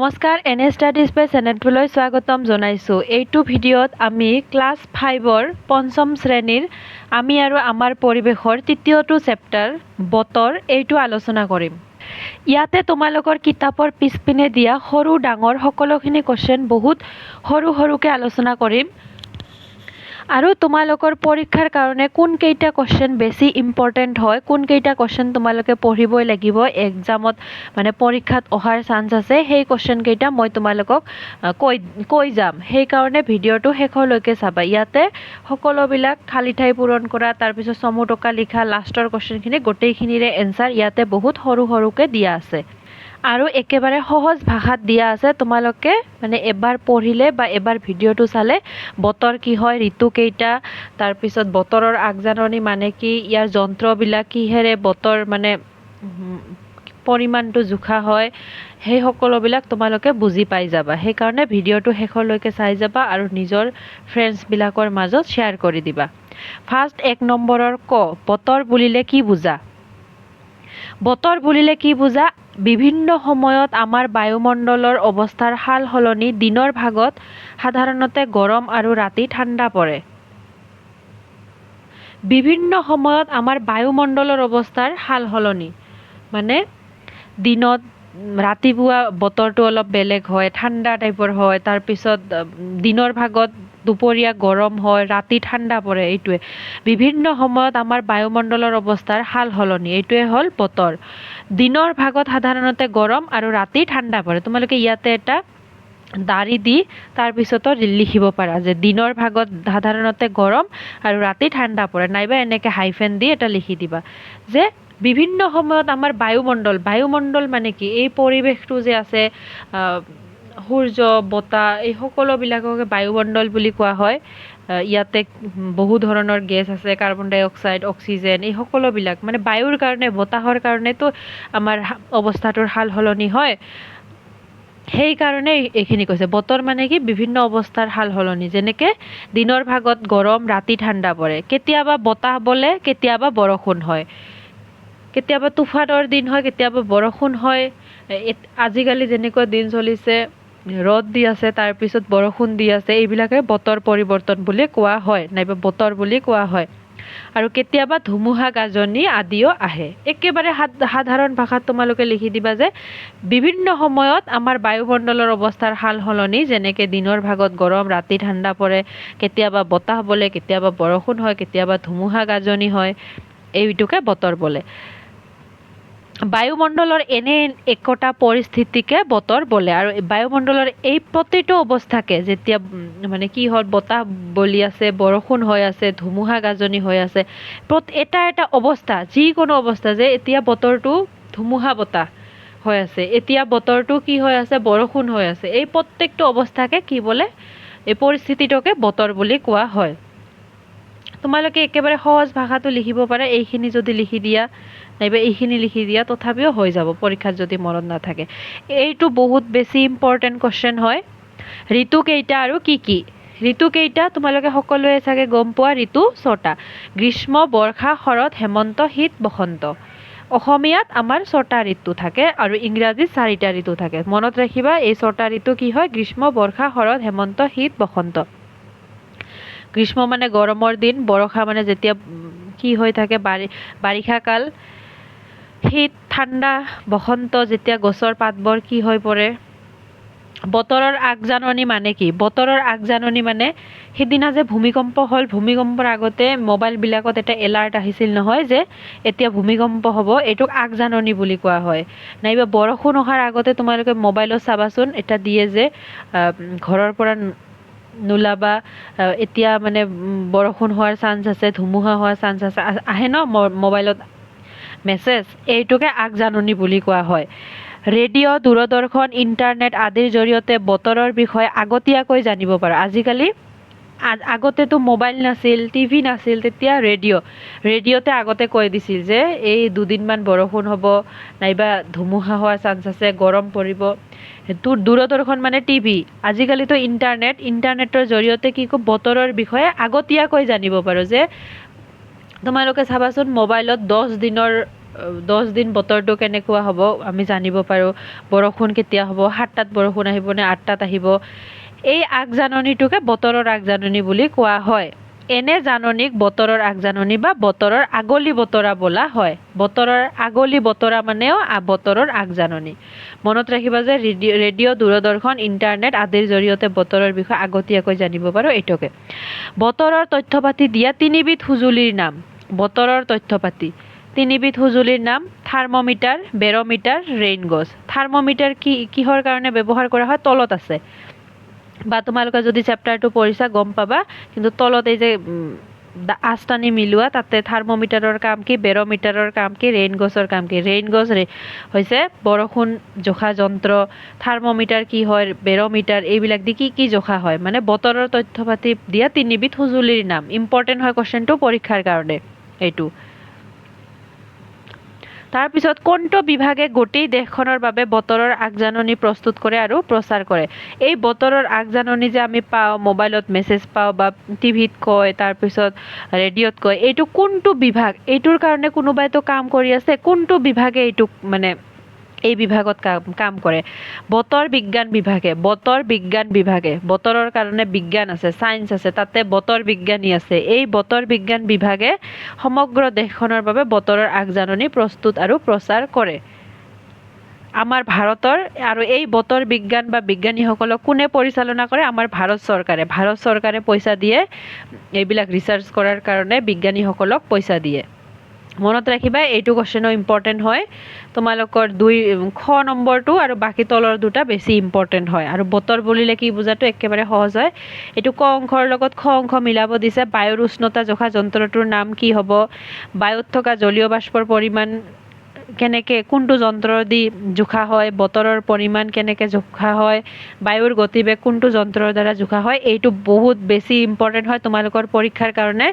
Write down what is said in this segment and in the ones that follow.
নমস্কাৰ এনে ষ্টাডিজ বাই চেনেলটোলৈ স্বাগতম জনাইছোঁ। এইটো ভিডিঅ'ত আমি ক্লাছ 5ৰ পঞ্চম শ্ৰেণীৰ আমি আৰু আমাৰ পৰিৱেশৰ তৃতীয়টো চেপ্টাৰ বতৰ এইটো আলোচনা কৰিম। ইয়াতে তোমালোকৰ কিতাপৰ পিছপিনে দিয়া সৰু ডাঙৰ সকলোখিনি কোৱেশ্চন বহুত সৰুকৈ আলোচনা কৰিম আৰু তোমালোকৰ পৰীক্ষাৰ কাৰণে কোন কেইটা কোৱেশ্চন বেছি ইম্পৰ্টেণ্ট হয়, কোন কেইটা কোৱেশ্চন তোমালোকে পঢ়িবই লাগিব এক্সামত মানে পৰীক্ষাত অহাৰ চান্স আছে, সেই কোৱেশ্চন কেইটা মই তোমালোকক কৈ যাম। সেইকাৰণে ভিডিঅ'টো শেষলৈকে চাবা। ইয়াতে সকলোবিলাক খালী ঠাই পূৰণ কৰা, তাৰপিছত চমু টকা লিখা, লাষ্টৰ কোৱেশ্চনখিনি গোটেইখিনিৰে এনচাৰ ইয়াতে বহুত সৰুকৈ দিয়া আছে আৰু একেবাৰে সহজ ভাষাত দিয়া আছে। তোমালোকে মানে এবাৰ পঢ়িলে বা এবাৰ ভিডিঅ'টো চালে বতৰ কি হয়, ঋতু কেইটা, তাৰপিছত বতৰৰ আগজাননী মানে কি, ইয়াৰ যন্ত্ৰবিলাক কিহেৰে বতৰ মানে পৰিমাণটো জোখা হয়, সেই সকলোবিলাক তোমালোকে বুজি পাই যাবা। সেইকাৰণে ভিডিঅ'টো শেষলৈকে চাই যাবা আৰু নিজৰ ফ্ৰেণ্ডছবিলাকৰ মাজত শ্বেয়াৰ কৰি দিবা। ফাৰ্ষ্ট 1 নম্বৰৰ বতৰ বুলিলে কি বুজা? বতৰ বুলিলে কি বুজা? বিভিন্ন সময়ত আমাৰ বায়ুমণ্ডলৰ অৱস্থাৰ সাল সলনি। দিনৰ ভাগত সাধাৰণতে গৰম আৰু ৰাতি ঠাণ্ডা পৰে। বিভিন্ন সময়ত আমাৰ বায়ুমণ্ডলৰ অৱস্থাৰ সাল সলনি মানে দিনত ৰাতিপুৱা বতৰটো অলপ বেলেগ হয়, ঠাণ্ডা টাইপৰ হয়, তাৰপিছত দিনৰ ভাগত দুপৰীয়া গৰম হয়, ৰাতি ঠাণ্ডা পৰে। এইটোৱে বিভিন্ন সময়ত আমাৰ বায়ুমণ্ডলৰ অৱস্থাৰ সাল সলনি, এইটোৱে হ'ল বতৰ। দিনৰ ভাগত সাধাৰণতে গৰম আৰু ৰাতি ঠাণ্ডা পৰে। তোমালোকে ইয়াতে এটা দাৰি দি তাৰপিছতো লিখিব পাৰা যে দিনৰ ভাগত সাধাৰণতে গৰম আৰু ৰাতি ঠাণ্ডা পৰে, নাইবা এনেকৈ হাইফেন দি এটা লিখি দিবা যে বিভিন্ন সময়ত আমাৰ বায়ুমণ্ডল মানে কি, এই পৰিৱেশটো যে আছে, সূৰ্য, বতাহ, এই সকলোবিলাককে বায়ুমণ্ডল বুলি কোৱা হয়। ইয়াতে বহু ধৰণৰ গেছ আছে, কাৰ্বন ডাই অক্সাইড, অক্সিজেন, এই সকলোবিলাক মানে বায়ুৰ কাৰণে, বতাহৰ কাৰণেতো আমাৰ অৱস্থাটোৰ সাল সলনি হয়। সেইকাৰণে এইখিনি কৈছে। বতৰ মানে কি বিভিন্ন অৱস্থাৰ সাল সলনি, যেনেকৈ দিনৰ ভাগত গৰম, ৰাতি ঠাণ্ডা পৰে, কেতিয়াবা বতাহ বলে, কেতিয়াবা বৰষুণ হয়, কেতিয়াবা তুফানৰ দিন হয়, কেতিয়াবা বৰষুণ হয়। আজিকালি যেনেকুৱা দিন চলিছে, ৰ'দ দি আছে তাৰপিছত বৰষুণ দি আছে, এইবিলাকে বতৰ পৰিৱৰ্তন বুলি কোৱা হয়, নাইবা বতৰ বুলি কোৱা হয়। আৰু কেতিয়াবা ধুমুহা গাজনি আদিও আহে। একেবাৰে সাধাৰণ ভাষাত তোমালোকে লিখি দিবা যে বিভিন্ন সময়ত আমাৰ বায়ুমণ্ডলৰ অৱস্থাৰ সাল সলনি, যেনেকৈ দিনৰ ভাগত গৰম, ৰাতি ঠাণ্ডা পৰে, কেতিয়াবা বতাহ বলে, কেতিয়াবা বৰষুণ হয়, কেতিয়াবা ধুমুহা গাজনি হয়, এইটোকে বতৰ বোলে। বায়ুমণ্ডলৰ এনে একোটা পৰিস্থিতিকে বতৰ বোলে। আৰু বায়ুমণ্ডলৰ এই প্ৰতিটো অৱস্থাকে, যেতিয়া মানে কি হ'ল, বতাহ বলি আছে, বৰষুণ হৈ আছে, ধুমুহা গাজনি হৈ আছে, এটা অৱস্থা, যিকোনো অৱস্থা, যে এতিয়া বতৰটো ধুমুহা বতাহ হৈ আছে, এতিয়া বতৰটো কি হৈ আছে, বৰষুণ হৈ আছে, এই প্ৰত্যেকটো অৱস্থাকে কি বোলে, এই পৰিস্থিতিটোকে বতৰ বুলি কোৱা হয়। তোমালোকে একেবাৰে সহজ ভাষাটো লিখিব পাৰা, এইখিনি যদি লিখি দিয়া নাইবা এইখিনি লিখি দিয়া তথাপিও হৈ যাব পৰীক্ষাত যদি মনত নাথাকে। এইটো বহুত বেছি ইম্পৰ্টেণ্ট কুৱেশ্যন হয়। ঋতু কেইটা আৰু কি কি? ঋতু কেইটা তোমালোকে সকলোৱে চাগে গম পোৱা, ঋতু 6টা: গ্ৰীষ্ম, বৰ্ষা, শৰৎ, হেমন্ত, শীত, বসন্ত। অসমীয়াত আমাৰ 6টা ঋতু থাকে আৰু ইংৰাজীত 4টা ঋতু থাকে। মনত ৰাখিবা, এই 6টা ঋতু কি হয়? গ্ৰীষ্ম, বৰ্ষা, শৰৎ, হেমন্ত, শীত, বসন্ত। গ্ৰীষ্ম মানে গৰমৰ দিন, বৰ্ষা মানে যেতিয়া কি হৈ থাকে, বাৰিষা কাল, শীত ঠাণ্ডা, বসন্ত যেতিয়া গছৰ পাতবোৰ কি হৈ পৰে। বতৰৰ আগজাননী মানে কি? বতৰৰ আগজাননী মানে সিদিনা যে ভূমিকম্প হ'ল, ভূমিকম্পৰ আগতে মোবাইলবিলাকত এটা এলাৰ্ট আহিছিল নহয় যে এতিয়া ভূমিকম্প হ'ব, এইটোক আগজাননী বুলি কোৱা হয়। নাইবা বৰষুণ অহাৰ আগতে তোমালোকে মোবাইলত চাবাচোন, এটা দিয়ে যে ঘৰৰ পৰা নোলাবা, এতিয়া মানে বৰষুণ হোৱাৰ চান্স আছে, ধুমুহা হোৱাৰ চান্স আছে, আহে ন মোবাইলত মেছেজ, এইটোকে আগজাননী বুলি কোৱা হয়। ৰেডিঅ', দূৰদৰ্শন, ইণ্টাৰনেট আদিৰ জৰিয়তে বতৰৰ বিষয়ে আগতীয়াকৈ জানিব পাৰোঁ। আজিকালি আগতেতো মোবাইল নাছিল, টিভি নাছিল, তেতিয়া ৰেডিঅ'তে আগতে কৈ দিছিল যে এই দুদিনমান বৰষুণ হ'ব, নাইবা ধুমুহা হোৱাৰ চান্স আছে, গৰম পৰিব। দূৰদৰ্শন মানে টিভি। আজিকালিতো ইণ্টাৰনেটৰ জৰিয়তে কি কয়, বতৰৰ বিষয়ে আগতীয়াকৈ জানিব পাৰোঁ। যে তোমালোকে চাবাচোন, মোবাইলত 10 দিনৰ 10 দিন বতৰটো কেনেকুৱা হ'ব আমি জানিব পাৰোঁ। বৰষুণ কেতিয়া হ'ব, 7টাত বৰষুণ আহিব নে 8টাত আহিব, এই আগজাননীটোকে বতৰৰ আগজাননী বুলি কোৱা হয়। এনে জাননীক বতৰৰ আগজাননী বা বতৰৰ আগলি বতৰা বোলা হয়। বতৰৰ আগলি বতৰা মানেও বতৰৰ আগজাননী। মনত ৰাখিবা যে ৰেডিঅ', দূৰদৰ্শন, ইণ্টাৰনেট আদিৰ জৰিয়তে বতৰৰ বিষয়ে আগতীয়াকৈ জানিব পাৰোঁ এইটোকে। বতৰৰ তথ্য পাতি দিয়া 3বিধ সঁজুলিৰ নাম। বতৰৰ তথ্য পাতি 3বিধ সঁজুলিৰ নাম থাৰ্মোমিটাৰ, বেৰমিটাৰ, ৰেইন গজ। থাৰ্মোমিটাৰ কিহৰ কাৰণে ব্যৱহাৰ কৰা হয়? তলত আছে, বা তোমালোকে যদি চেপ্টাৰটো পঢ়িছা গম পাবা, কিন্তু তলত এই যে আঁচটানি মিলোৱা তাতে থাৰ্মোমিটাৰৰ কাম কি, বেৰমিটাৰৰ কাম কি, ৰেইন গজৰ কাম কি। ৰেইন গজ হৈছে বৰষুণ জোখা যন্ত্ৰ, থাৰ্মোমিটাৰ কি হয়, বেৰমিটাৰ এইবিলাক দি কি জোখা হয়, মানে বতৰৰ তথ্য পাতি দিয়া 3বিধ সঁজুলিৰ নাম। ইম্পৰ্টেণ্ট হয় কোৱেশ্চনটো পৰীক্ষাৰ কাৰণে এইটো। তাৰপিছত কোনটো বিভাগে গোটেই দেশখনৰ বাবে বতৰৰ আগজাননী প্ৰস্তুত কৰে আৰু প্ৰচাৰ কৰে? এই বতৰৰ আগজাননী যে আমি পাওঁ, মোবাইলত মেছেজ পাওঁ বা টিভিত কয়, তাৰপিছত ৰেডিঅ'ত কয়, এইটো কোনটো বিভাগ? এইটোৰ কাৰণে কোনোবাইতো কাম কৰি আছে, কোনটো বিভাগে এইটোক মানে এই বিভাগত কাম কৰে? বতৰ বিজ্ঞান বিভাগে। বতৰ বিজ্ঞান বিভাগে, বতৰৰ কাৰণে বিজ্ঞান আছে, ছায়েন্স আছে, তাতে বতৰ বিজ্ঞানী আছে। এই বতৰ বিজ্ঞান বিভাগে সমগ্ৰ দেশখনৰ বাবে বতৰৰ আগজাননী প্ৰস্তুত আৰু প্ৰচাৰ কৰে। আমাৰ ভাৰতৰ, আৰু এই বতৰ বিজ্ঞান বা বিজ্ঞানীসকলক কোনে পৰিচালনা কৰে? আমাৰ ভাৰত চৰকাৰে। ভাৰত চৰকাৰে পইচা দিয়ে এইবিলাক ৰিচাৰ্চ কৰাৰ কাৰণে, বিজ্ঞানীসকলক পইচা দিয়ে। মনত ৰাখিবা, এইটো কুৱেশ্যনো ইম্পৰ্টেণ্ট হয়। তোমালোকৰ খ নম্বৰটো আৰু বাকী তলৰ দুটা বেছি ইম্পৰ্টেণ্ট হয়। আৰু বতৰ বুলিলে কি বুজাটো একেবাৰে সহজ হয়। এইটো ক অংশৰ লগত খ অংশ মিলাব দিছে। বায়ুৰ উষ্ণতা জোখা যন্ত্ৰটোৰ নাম কি হ'ব? বায়ুত থকা জলীয় বাষ্পৰ পৰিমাণ কেনেকৈ, কোনটো যন্ত্ৰ দি জোখা হয়? বতৰৰ পৰিমাণ কেনেকৈ জোখা হয়? বায়ুৰ গতিবেগ কোনটো যন্ত্ৰৰ দ্বাৰা জোখা হয়? এইটো বহুত বেছি ইম্পৰ্টেণ্ট হয় তোমালোকৰ পৰীক্ষাৰ কাৰণে।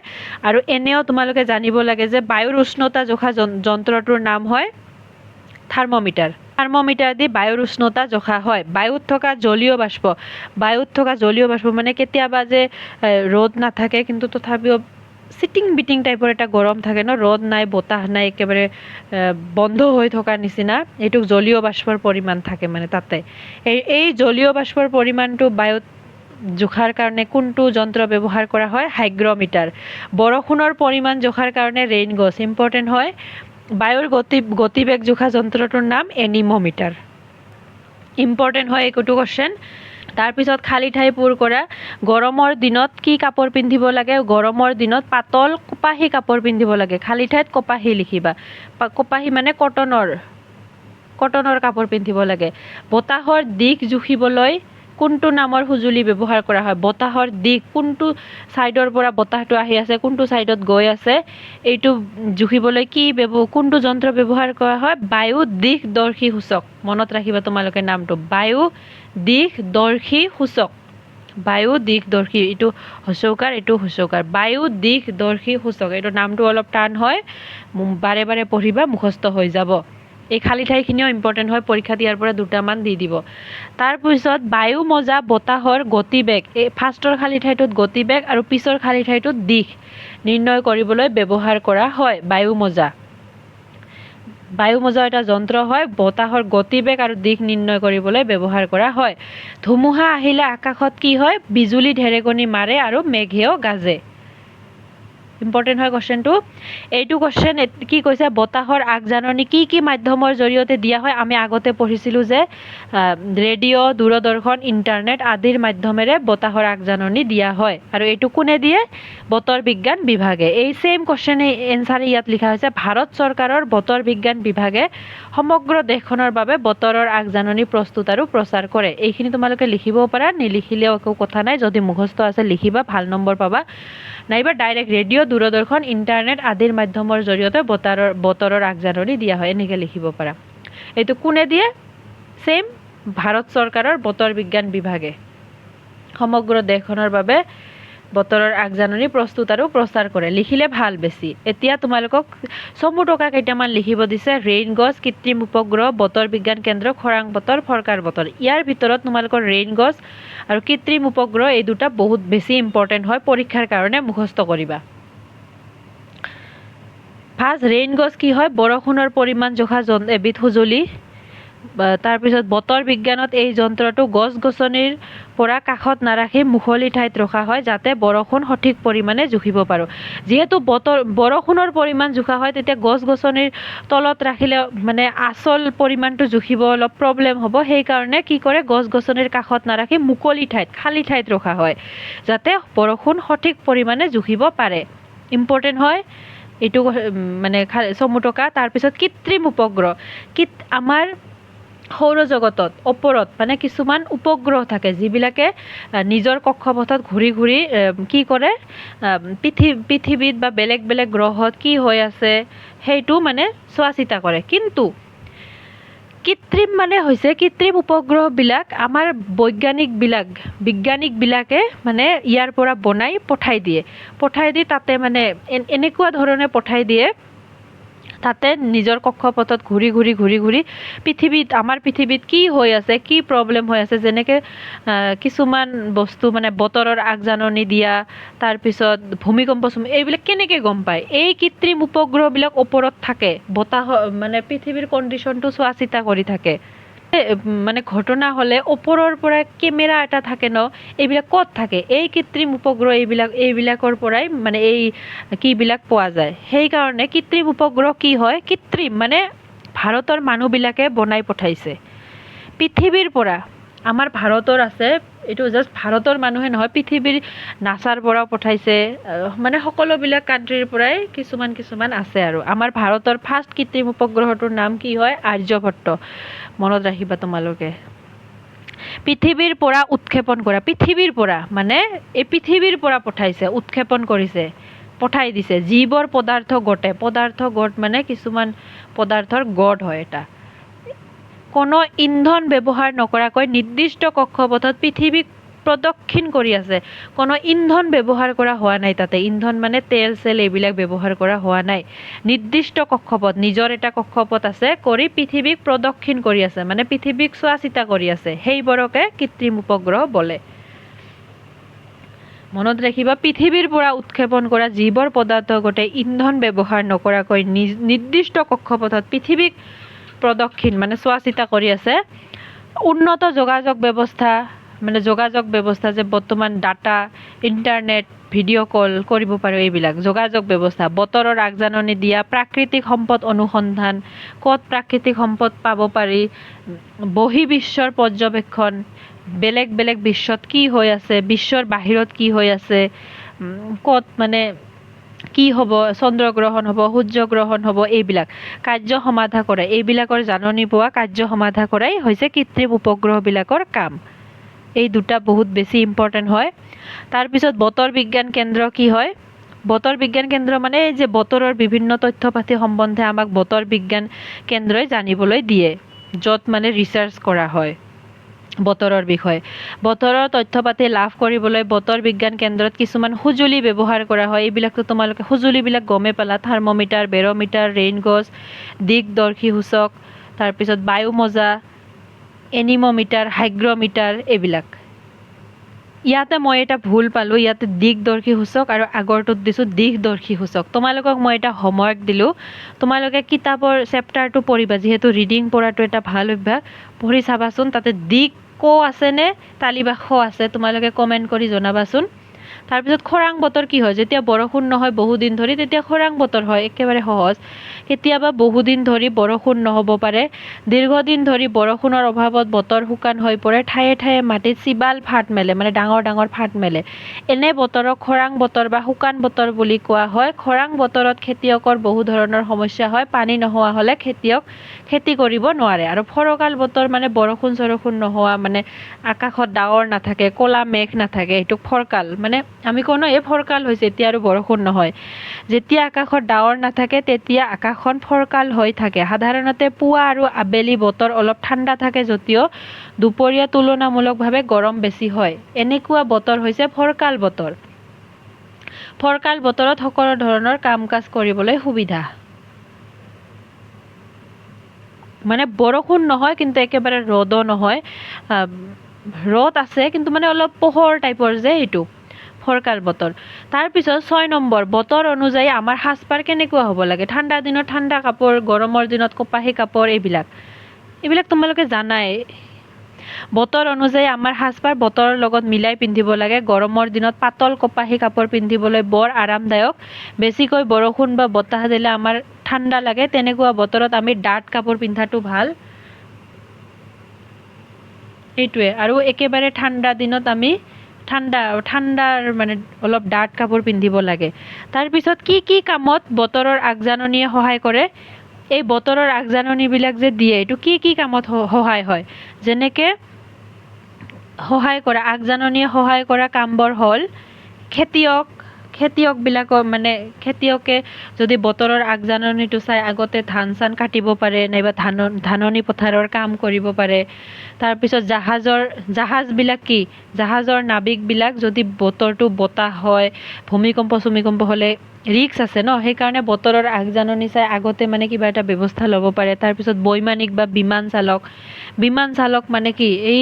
আৰু এনেও তোমালোকে জানিব লাগে যে বায়ুৰ উষ্ণতা জোখা যন্ত্ৰটোৰ নাম হয় থাৰ্মোমিটাৰ। থাৰ্মোমিটাৰ দি বায়ুৰ উষ্ণতা জোখা হয়। বায়ুত থকা জলীয় বাষ্প, বায়ুত থকা জলীয় বাষ্প মানে কেতিয়াবা যে ৰ'দ নাথাকে কিন্তু তথাপিও চিটিং বিটিং টাইপৰ এটা গৰম থাকে ন, ৰ'দ নাই, বতাহ নাই, একেবাৰে বন্ধ হৈ থকাৰ নিচিনা, এইটোক জলীয় বাষ্পৰ পৰিমাণ থাকে মানে তাতে। এই জলীয় বাষ্পৰ পৰিমাণটো বায়ুত জোখাৰ কাৰণে কোনটো যন্ত্ৰ ব্যৱহাৰ কৰা হয়? হাইগ্ৰমিটাৰ। বৰষুণৰ পৰিমাণ জোখাৰ কাৰণে ৰেইন গজ ইম্পৰ্টেণ্ট হয়। বায়ুৰ গতিবেগ জোখা যন্ত্ৰটোৰ নাম এনিমোমিটাৰ। ইম্পৰ্টেণ্ট হয় এইটো কুৱেশ্যন। তাৰপিছত খালী ঠাই পূৰ কৰা। গৰমৰ দিনত কি কাপোৰ পিন্ধিব লাগে? গৰমৰ দিনত পাতল কপাহী কাপোৰ পিন্ধিব লাগে। খালী ঠাইত কপাহী লিখিবা। কপাহী মানে কটনৰ কাপোৰ পিন্ধিব লাগে। বতাহৰ দিশ জুখিবলৈ কোনটো নামৰ সঁজুলি ব্যৱহাৰ কৰা হয়? বতাহৰ দিশ, কোনটো ছাইডৰ পৰা বতাহটো আহি আছে, কোনটো ছাইডত গৈ আছে, এইটো জুখিবলৈ কোনটো যন্ত্ৰ ব্যৱহাৰ কৰা হয়? বায়ু দিশদৰ্শী সূচক। মনত ৰাখিবা তোমালোকে নামটো, বায়ু দিশদৰ্শী সূচক। বায়ু দিশদৰ্শী, এইটো হচৌকাৰ, এইটো হুচৌকাৰ। বায়ু দিশদৰ্শী সূচক, এইটো নামটো অলপ টান হয়, বাৰে বাৰে পঢ়িবা, মুখস্থ হৈ যাব। এই খালী ঠাইখিনিও ইম্পৰ্টেণ্ট হয়, পৰীক্ষা দিয়াৰ পৰা দুটামান দি দিব। তাৰপিছত বায়ু মজা বতাহৰ গতিবেগ, এই ফাৰ্ষ্টৰ খালী ঠাইটোত গতিবেগ আৰু পিছৰ খালী ঠাইটোত দিশ নিৰ্ণয় কৰিবলৈ ব্যৱহাৰ কৰা হয়। বায়ু মজা এটা যন্ত্ৰ হয়, বতাহৰ গতিবেগ আৰু দিশ নিৰ্ণয় কৰিবলৈ ব্যৱহাৰ কৰা হয়। ধুমুহা আহিলে আকাশত কি হয়? বিজুলী ঢেৰেকণি মাৰে আৰু মেঘেও গাজে। ইম্পৰ্টেণ্ট হয় কুৱেশ্যনটো। এইটো কুৱেশ্যন কি কৈছে? বতাহৰ আগজাননী কি মাধ্যমৰ জৰিয়তে দিয়া হয়? আমি আগতে পঢ়িছিলোঁ যে ৰেডিঅ', দূৰদৰ্শন, ইণ্টাৰনেট আদিৰ মাধ্যমেৰে বতাহৰ আগজাননী দিয়া হয়। আৰু এইটো কোনে দিয়ে? বতৰ বিজ্ঞান বিভাগে। এই ছেইম কুৱেশ্যন এনচাৰে ইয়াত লিখা হৈছে, ভাৰত চৰকাৰৰ বতৰ বিজ্ঞান বিভাগে সমগ্ৰ দেশখনৰ বাবে বতৰৰ আগজাননী প্ৰস্তুত আৰু প্ৰচাৰ কৰে। এইখিনি তোমালোকে লিখিবও পাৰা, নিলিখিলেও একো কথা নাই, যদি মুখস্থ আছে লিখিবা, ভাল নম্বৰ পাবা। নাইবা ডাইৰেক্ট ৰেডিঅ', দূৰদৰ্শন, ইণ্টাৰনেট আদিৰ মাধ্যমৰ জৰিয়তে বতৰৰ আগজাননী দিয়া হয়, এনেকৈ লিখিব পাৰা। এইটো কোনে দিয়ে? ছেইম, ভাৰত চৰকাৰৰ বতৰ বিজ্ঞান বিভাগে সমগ্ৰ দেশখনৰ বাবে বতৰৰ আগজাননী প্ৰস্তুত আৰু প্ৰচাৰ কৰে। লিখিলে ভাল বেছি। এতিয়া তোমালোকক চমু টকা কেইটামান লিখিব দিছে। ৰেইন গজ, কৃত্ৰিম উপগ্ৰহ, বতৰ বিজ্ঞান কেন্দ্ৰ, খৰাং বতৰ, ফৰকাল বতৰ। ইয়াৰ ভিতৰত তোমালোকৰ ৰেইন গজ আৰু কৃত্ৰিম উপগ্ৰহ এই দুটা বহুত বেছি ইম্পৰ্টেণ্ট হয়, পৰীক্ষাৰ কাৰণে মুখস্থ কৰিবা। ফাৰ্ষ্ট ৰেইন গজ কি হয়, বৰষুণৰ পৰিমাণ জোখা এবিধ সঁজুলি। তাৰপিছত বতৰ বিজ্ঞানত এই যন্ত্ৰটো গছ গছনিৰ পৰা কাষত নাৰাখি মুকলি ঠাইত ৰখা হয় যাতে বৰষুণ সঠিক পৰিমাণে জুখিব পাৰোঁ। যিহেতু বৰষুণৰ পৰিমাণ জোখা হয় তেতিয়া গছ গছনিৰ তলত ৰাখিলে মানে আচল পৰিমাণটো জুখিব অলপ প্ৰব্লেম হ'ব, সেইকাৰণে কি কৰে গছ গছনিৰ কাষত নাৰাখি মুকলি ঠাইত খালী ঠাইত ৰখা হয় যাতে বৰষুণ সঠিক পৰিমাণে জুখিব পাৰে। ইম্পৰ্টেণ্ট হয় এইটো মানে চমু টকা। তাৰপিছত কৃত্ৰিম উপগ্ৰহ। আমাৰ সৌৰজগতত ওপৰত মানে কিছুমান উপগ্ৰহ থাকে যিবিলাকে নিজৰ কক্ষপথত ঘূৰি ঘূৰি কি কৰে, পৃথিৱীত বা বেলেগ বেলেগ গ্ৰহত কি হৈ আছে সেইটো মানে চোৱা চিতা কৰে। কিন্তু কৃত্ৰিম মানে হৈছে কৃত্ৰিম উপগ্ৰহবিলাক আমাৰ বিজ্ঞানিকবিলাকে মানে ইয়াৰ পৰা বনাই পঠাই দিয়ে তাতে মানে এনেকুৱা ধৰণে পঠাই দিয়ে তাতে নিজৰ কক্ষপথত ঘূৰি ঘূৰি আমাৰ পৃথিৱীত কি হৈ আছে, কি প্ৰব্লেম হৈ আছে, যেনেকৈ কিছুমান বস্তু মানে বতৰৰ আগজাননী দিয়া, তাৰপিছত ভূমিকম্প এইবিলাক কেনেকৈ গম পায়, এই কৃত্ৰিম উপগ্ৰহবিলাক ওপৰত থাকে, বতাহ মানে পৃথিৱীৰ কণ্ডিশ্যনটো চোৱা চিতা কৰি থাকে। মানে ঘটনা হ'লে ওপৰৰ পৰা কেমেৰা এটা থাকে ন, এইবিলাক ক'ত থাকে, এই কৃত্ৰিম উপগ্ৰহ এইবিলাকৰ পৰাই মানে এই কিবিলাক পোৱা যায়। সেইকাৰণে কৃত্ৰিম উপগ্ৰহ কি হয়, কৃত্ৰিম মানে ভাৰতৰ মানুহবিলাকে বনাই পঠাইছে পৃথিৱীৰ পৰা। আমাৰ ভাৰতৰ আছে, এইটো জাষ্ট ভাৰতৰ মানুহে নহয়, পৃথিৱীৰ নাছাৰ পৰাও পঠাইছে, মানে সকলোবিলাক কাণ্ট্ৰিৰ পৰাই কিছুমান আছে। আৰু আমাৰ ভাৰতৰ ফাৰ্ষ্ট কৃত্ৰিম উপগ্ৰহটোৰ নাম কি হয়, আৰ্যভট্ট। মনত ৰাখিবা তোমালোকে। পৃথিৱীৰ পৰা উৎক্ষেপণ কৰা, পৃথিৱীৰ পৰা মানে এই পৃথিৱীৰ পৰা পঠাইছে, উৎক্ষেপণ কৰিছে, পঠাই দিছে যিবোৰ পদাৰ্থ গঢ় মানে কিছুমান পদাৰ্থৰ গঢ় হয় এটা। কোনো ইন্ধন ব্যৱহাৰ নকৰাকৈ নিৰ্দিষ্ট কক্ষপথত পৃথিৱীক প্ৰদক্ষিণ কৰি আছে। কোনো ইন্ধন ব্যৱহাৰ কৰা হোৱা নাই তাতে, ইন্ধন মানে তেল চেল এইবিলাক ব্যৱহাৰ কৰা হোৱা নাই। নিৰ্দিষ্ট কক্ষপথ, নিজৰ এটা কক্ষপথ আছে, কৰি পৃথিৱীক প্ৰদক্ষিণ কৰি আছে, মানে পৃথিৱীক চোৱা চিতা কৰি আছে, সেইবোৰকে কৃত্ৰিম উপগ্ৰহ বোলে। মনত ৰাখিবা, পৃথিৱীৰ পৰা উৎক্ষেপণ কৰা যিবোৰ পদাৰ্থ গোটেই ইন্ধন ব্যৱহাৰ নকৰাকৈ নিৰ্দিষ্ট কক্ষপথত পৃথিৱীক প্ৰদক্ষিণ মানে চোৱা চিতা কৰি আছে। উন্নত যোগাযোগ ব্যৱস্থা যে বৰ্তমান ডাটা, ইণ্টাৰনেট, ভিডিঅ' কল কৰিব পাৰোঁ, এইবিলাক যোগাযোগ ব্যৱস্থা। বতৰৰ আগজাননী দিয়া, প্ৰাকৃতিক সম্পদ অনুসন্ধান, ক'ত প্ৰাকৃতিক সম্পদ পাব পাৰি, বহিৰ্বিশ্বৰ পৰ্যবেক্ষণ, বেলেগ বেলেগ বিশ্বত কি হৈ আছে, বিশ্বৰ বাহিৰত কি হৈ আছে, ক'ত মানে কি হ'ব, চন্দ্ৰগ্ৰহণ হ'ব, সূৰ্যগ্ৰহণ হ'ব, এইবিলাক কাৰ্য সমাধা কৰে। এইবিলাকৰ জাননী পোৱা, কাৰ্য সমাধা কৰাই হৈছে কৃত্ৰিম উপগ্ৰহবিলাকৰ কাম। এই দুটা বহুত বেছি ইম্পৰ্টেণ্ট হয়। তাৰপিছত বতৰ বিজ্ঞান কেন্দ্ৰ কি হয়, বতৰ বিজ্ঞান কেন্দ্ৰ মানে এই যে বতৰৰ বিভিন্ন তথ্য পাতি সম্বন্ধে আমাক বতৰ বিজ্ঞান কেন্দ্ৰই জানিবলৈ দিয়ে, য'ত মানে ৰিচাৰ্চ কৰা হয় বতৰৰ বিষয়ে। বতৰৰ তথ্য পাতি লাভ কৰিবলৈ বতৰ বিজ্ঞান কেন্দ্ৰত কিছুমান সঁজুলি ব্যৱহাৰ কৰা হয়। এইবিলাকতো তোমালোকে সঁজুলিবিলাক গমেই পালা, থাৰ্মোমিটাৰ, বেৰমিটাৰ, ৰেইন গজ, দিগদৰ্শী সূচক, তাৰপিছত বায়ুমজা, এনিমোমিটাৰ, হাইগ্ৰমিটাৰ, এইবিলাক। ইয়াতে মই এটা ভুল পালোঁ, ইয়াতে দিগদৰ্শী সূচক আৰু আগৰটোত দিছোঁ দিশদৰ্শী সূচক। তোমালোকক মই এটা হোমৱৰ্ক দিলোঁ, তোমালোকে কিতাপৰ চেপ্টাৰটো পঢ়িবা, যিহেতু ৰিডিং পঢ়াটো এটা ভাল অভ্যাস, পঢ়ি চাবাচোন তাতে দিক ক আছেনে তালিবাস আছে, তোমালোকে কমেণ্ট কৰি জনাবাচোন। তাৰপিছত খৰাং বতৰ কি হয়, যেতিয়া বৰষুণ নহয় বহুদিন ধৰি তেতিয়া খৰাং বতৰ হয়, একেবাৰে সহজ। কেতিয়াবা বহুদিন ধৰি বৰষুণ নহ'ব পাৰে, দীৰ্ঘদিন ধৰি বৰষুণৰ অভাৱত বতৰ শুকান হৈ পৰে, ঠায়ে ঠায়ে মাটিত চিবাল ফাট মেলে, মানে ডাঙৰ ডাঙৰ ফাট মেলে। এনে বতৰক খৰাং বতৰ বা শুকান বতৰ বুলি কোৱা হয়। খৰাং বতৰত খেতিয়কৰ বহু ধৰণৰ সমস্যা হয়, পানী নোহোৱা হ'লে খেতি কৰিব নোৱাৰে। আৰু ফৰকাল বতৰ মানে বৰষুণ চৰষুণ নোহোৱা, মানে আকাশত ডাৱৰ নাথাকে, ক'লা মেঘ নাথাকে, এইটোক ফৰকাল। মানে আমি কওঁ ন এই ফৰকাল হৈছে, এতিয়া আৰু বৰষুণ নহয়। যেতিয়া আকাশত ডাৱৰ নাথাকে তেতিয়া আকাশখন ফৰকাল হৈ থাকে। সাধাৰণতে পুৱা আৰু আবেলি বতৰ অলপ ঠাণ্ডা থাকে, যদিও দুপৰীয়া তুলনামূলকভাৱে গৰম বেছি হয়। এনেকুৱা বতৰ হৈছে ফৰকাল বতৰ। ফৰকাল বতৰত সকলো ধৰণৰ কাম কাজ কৰিবলৈ সুবিধা, মানে বৰষুণ নহয় কিন্তু একেবাৰে ৰ'দো নহয়, ৰ'দ আছে কিন্তু মানে অলপ পোহৰ টাইপৰ যে এইটো ফৰকাল বতৰ। তাৰপিছত 6 নম্বৰ বতৰ অনুযায়ী আমাৰ সাজপাৰ কেনেকুৱা হ'ব লাগে। ঠাণ্ডা দিনত ঠাণ্ডা কাপোৰ, গৰমৰ দিনত কপাহী কাপোৰ, এইবিলাক তোমালোকে জানাই। বতৰ অনুযায়ী আমাৰ সাজপাৰ বতৰৰ লগত মিলাই পিন্ধিব লাগে। গৰমৰ দিনত পাতল কপাহী কাপোৰ পিন্ধিবলৈ বৰ আৰামদায়ক। বেছিকৈ বৰষুণ বা বতাহ দিলে আমাৰ ঠাণ্ডা লাগে, তেনেকুৱা বতৰত আমি ডাঠ কাপোৰ পিন্ধাটো ভাল। এইটোৱে। আৰু একেবাৰে ঠাণ্ডা দিনত আমি ঠাণ্ডাৰ মানে অলপ ডাঠ কাপোৰ পিন্ধিব লাগে। তাৰপিছত কি কামত বতৰৰ আগজাননীয়ে সহায় কৰে। এই বতৰৰ আগজাননীবিলাক যে দিয়ে, এইটো কি কামত সহায় হয়। যেনেকৈ আগজাননীয়ে সহায় কৰা কামবোৰ হ'ল খেতিয়কবিলাকৰ মানে খেতিয়কে যদি বতৰৰ আগজাননীটো চাই আগতে ধান চান কাটিব পাৰে, নাইবা ধাননি পথাৰৰ কাম কৰিব পাৰে। তাৰপিছত জাহাজৰ নাবিকবিলাক যদি বতৰটো বতাহ হয়, ভূমিকম্প হ'লে ৰিস্ক আছে ন, সেইকাৰণে বতৰৰ আগজাননী চাই আগতে মানে কিবা এটা ব্যৱস্থা ল'ব পাৰে। তাৰপিছত বৈমানিক বা বিমান চালক মানে কি, এই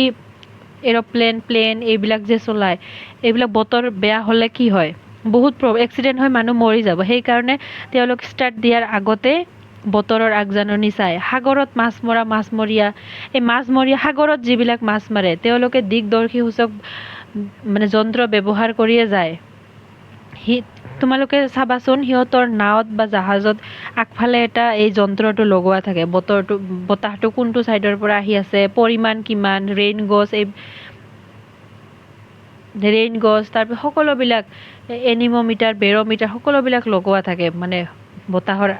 এৰ'প্লেন, প্লেন এইবিলাক যে চলায়, এইবিলাক বতৰ বেয়া হ'লে কি হয়, বহুত এক্সিডেণ্ট হৈ মানুহ মৰি যাব। সেইকাৰণে তেওঁলোক ষ্টাৰ্ট দিয়াৰ আগতে বতৰৰ আগজাননী চায়। সাগৰত মাছমৰীয়া সাগৰত যিবিলাক মাছ মাৰে, তেওঁলোকে দিগদৰ্শী সূচক মানে যন্ত্ৰ ব্যৱহাৰ কৰিয়ে যায়। তোমালোকে চাবাচোন, সিহঁতৰ নাৱত বা জাহাজত আগফালে এটা এই যন্ত্ৰটো লগোৱা থাকে। বতাহটো কোনটো ছাইডৰ পৰা আহি আছে, পৰিমাণ কিমান, ৰেইন গজ, তাৰপিছত সকলোবিলাক এনিমোমিটাৰ, বেৰ'মিটাৰ সকলোবিলাক লগোৱা থাকে, মানে বতাহৰ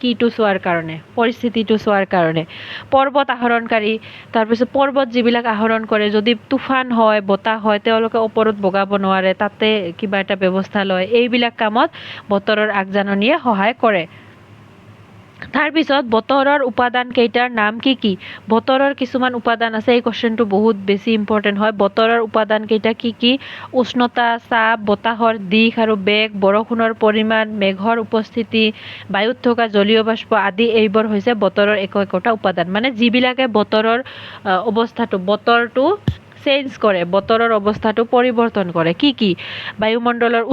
কিটো চোৱাৰ কাৰণে, পৰিস্থিতিটো চোৱাৰ কাৰণে। পৰ্বত আহৰণকাৰী, তাৰপিছত পৰ্বত যিবিলাক আহৰণ কৰে, যদি তুফান হয়, বতাহ হয়, তেওঁলোকে ওপৰত বগাব নোৱাৰে, তাতে কিবা এটা ব্যৱস্থা লয়। এইবিলাক কামত বতৰৰ আগজাননীয়ে সহায় কৰে। তাৰপিছত বতৰৰ উপাদান কেইটাৰ নাম কি। বতৰৰ কিছুমান উপাদান আছে, এই কুৱেশ্যনটো বহুত বেছি ইম্পৰ্টেণ্ট হয়। বতৰৰ উপাদান কেইটা কি। উষ্ণতা, চাপ, বতাহৰ দিশ আৰু বেগ, বৰষুণৰ পৰিমাণ, মেঘৰ উপস্থিতি, বায়ুত থকা জলীয় বাষ্প আদি এইবোৰ হৈছে বতৰৰ একোটা উপাদান। মানে যিবিলাকে বতৰটো চেঞ্জ কৰে, বতৰৰ অৱস্থাটো পৰিৱৰ্তন কৰে। কি বায়ুমণ্ডলৰ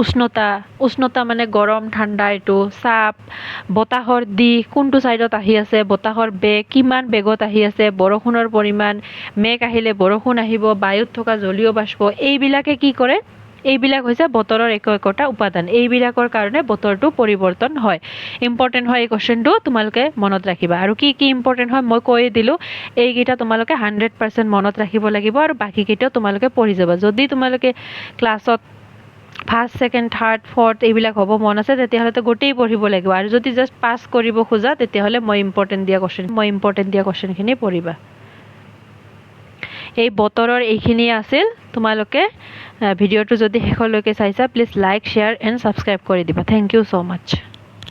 উষ্ণতা মানে গৰম ঠাণ্ডা, এইটো চাপ, বতাহৰ দিশ কোনটো ছাইডত আহি আছে, বতাহৰ বেগ কিমান বেগত আহি আছে, বৰষুণৰ পৰিমাণ, মেঘ আহিলে বৰষুণ আহিব, বায়ুত থকা জলীয় বাষ্প, এইবিলাকে কি কৰে, এইবিলাক হৈছে বতৰৰ একোটা উপাদান। এইবিলাকৰ কাৰণে বতৰটো পৰিৱৰ্তন হয়। ইম্পৰ্টেণ্ট হয় এই কুৱেশ্যনটো, তোমালোকে মনত ৰাখিবা। আৰু কি ইম্পৰ্টেণ্ট হয় মই কৈ দিলোঁ, এইকেইটা তোমালোকে 100% মনত ৰাখিব লাগিব, আৰু বাকীকেইটাও তোমালোকে পঢ়ি যাবা। যদি তোমালোকে ক্লাছত ফাৰ্ষ্ট, ছেকেণ্ড, থাৰ্ড, ফৰ্থ এইবিলাক হ'ব মন আছে, তেতিয়াহ'লে গোটেই পঢ়িব লাগিব। আৰু যদি জাষ্ট পাছ কৰিব খোজা, তেতিয়াহ'লে মই ইম্পৰ্টেণ্ট দিয়া কুৱেশ্যনখিনি পঢ়িবা। এই বতৰৰ এইখিনিয়ে আছিল। তোমালোকে ভিডিঅ'টো যদি শেষলৈকে চাইছা, please like, share and subscribe কৰি দিবা। Thank you so' much.